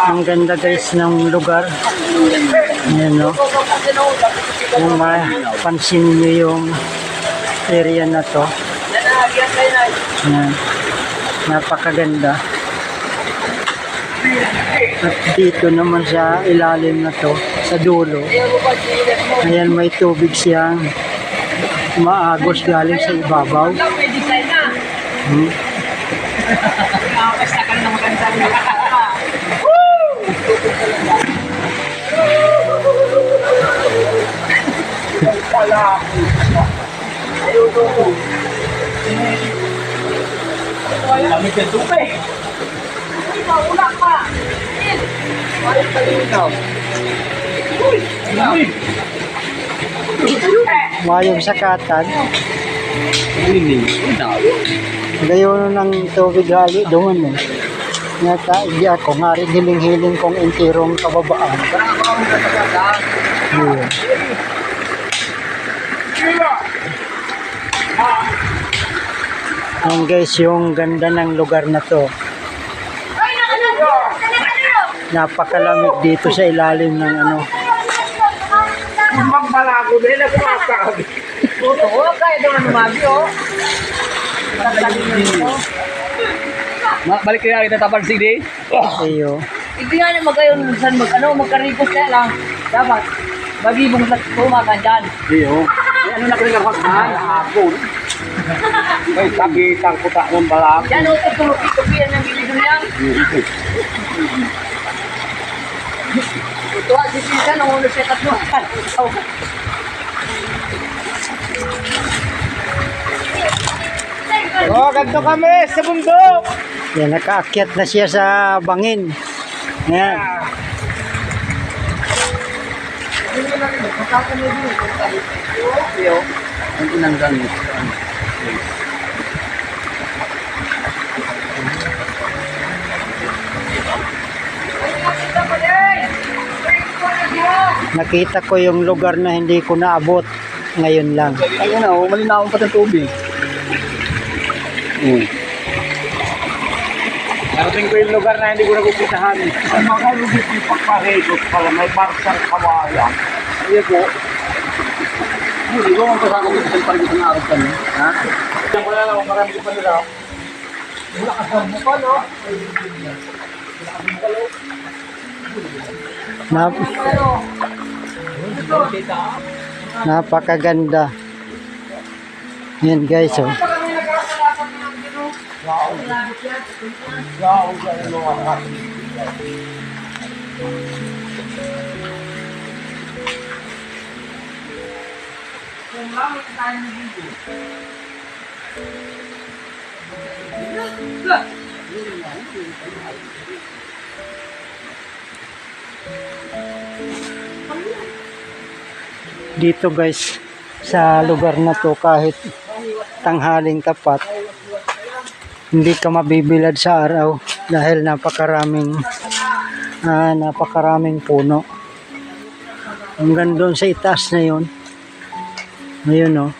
Ang ganda guys ng lugar. Ayan no. Kung mapansin nyo yung area na to. Ayan. Napakaganda. At dito naman sa ilalim na to, sa dulo. Ayan, may tubig siyang maagos galing sa ibabaw. Lamig ng tubig. Maulak pa. Ayos ka din ikaw. Mayong sakatan. Gayon ng tubig hali doon eh. Ngata, hindi ako nga rin hiling-hiling kong intirong kababaan. Yeah. Ayan guys, yung ganda ng lugar na to. Napakalamig dito sa ilalim ng ano. Magbalago din ako makakabi. Oo, kaya doon lumabi oh. Balik kaya kita tapal sige. Ayo. Hindi nga naman kayo magkarikos kaya lang. Dapat, magibong tumakan dyan. Iyo. Ano na kaya kapaghan? Hapon. Ay, sabitan ko ta ng balago. Yan o, tutupi-tupian ng gilid niya. Ito, sisisa, nung ulo siya tatlo. Oh, ganito kami sa bundok. Yan, nakaakyat na siya sa bangin. Yan. Iyo. Ang tinanggal mo. Nakita ko yung lugar na hindi ko naabot ngayon lang. Ayun na, malinawang pa ng tubig. Narating ko yung lugar na hindi ko nagupisahan. Ang mga lugit yung pagparegot pala, may barsang kawayan. Ayun po. Hindi ko ang kasama ko sa parigot ng araw kami. Ha? Diyan ko na lang, marami ko pa nila. Wala ka sa mukha, no? Napakaganda. Yan guys, oh. Dito guys, sa lugar na to, kahit tanghaling tapat, hindi ka mabibilad sa araw dahil napakaraming puno. Hanggang doon sa itaas na yun. Ayun oh.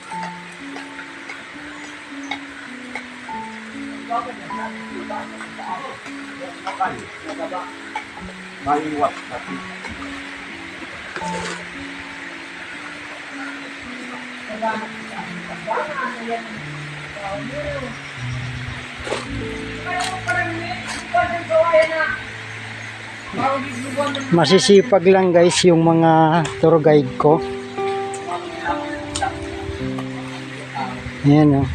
Masisipag lang guys yung mga tour guide ko. Ayan oh.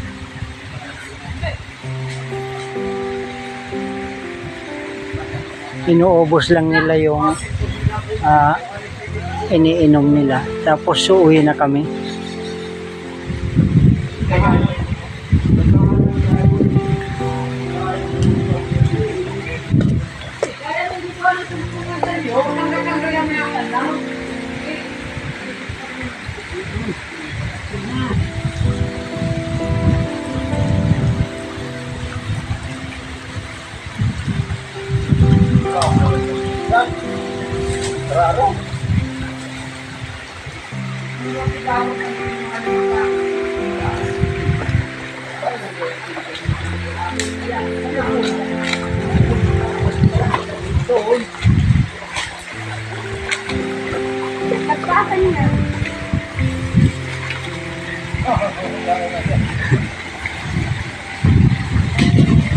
Inuubos lang nila yung iniinom nila. Tapos uuwi na kami.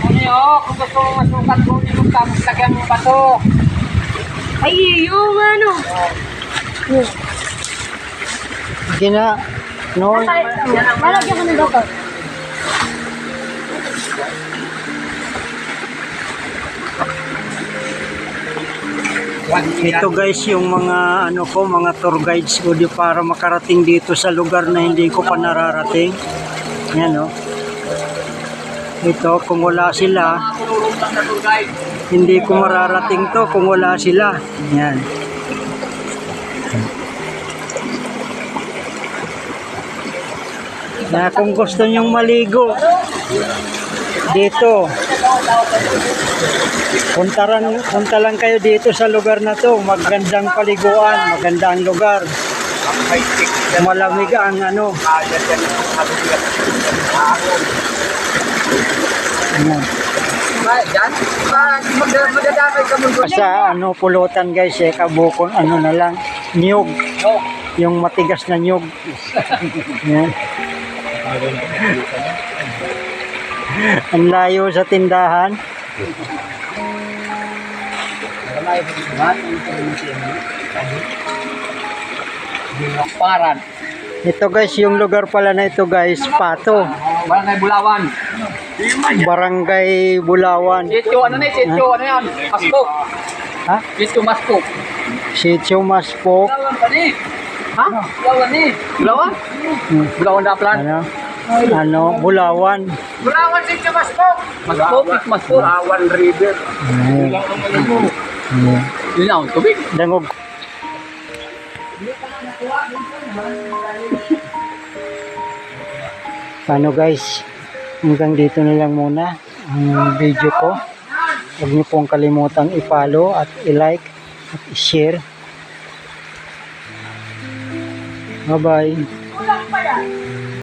Ano yun? Kung gusto mong masukat mo, yung tapos lagyan mo ba to? Ay, yung ano. Sige na. No, Malagyan ko ng doktor. ito guys yung mga ano ko, mga tour guides ko di para makarating dito sa lugar na hindi ko pa nararating. Yan oh. Ito kung wala sila, Tulurong lang na to guys. hindi ko mararating to kung wala sila. Yan. Na kung gusto nyong maligo dito, punta lang kayo dito sa lugar na to. Magandang paliguan, magandang lugar. Ang may stick na Malamig ang ano. kaya dyan ang kalubigan. Ano. Diyan? Magdadamay ka mo. Sa ano pulutan guys, kabukon ano na lang, niyog. Yung matigas na niyog. Yan. Ang layo sa tindahan. Paran. Ito guys, yung lugar pala na ito guys, Pato. Barangay Bulawan. Barangay Bulawan. Sityo, ano na sityo, ano yan? Maspok. Ha? Sityo Maspok. Sitio Maspok. Bulawan pa ni. Ha? Bulawan ni. Bulawan? Bulawan na plan. Ano, Bulawan. Bulawan sityo Maspok. Maspok, Maspok. Bulawan River. Yun na, tubig. Dangog. Paano guys, hanggang dito na lang muna ang video ko. Huwag niyo pong kalimutang i-follow at i-like at i-share. Bye bye.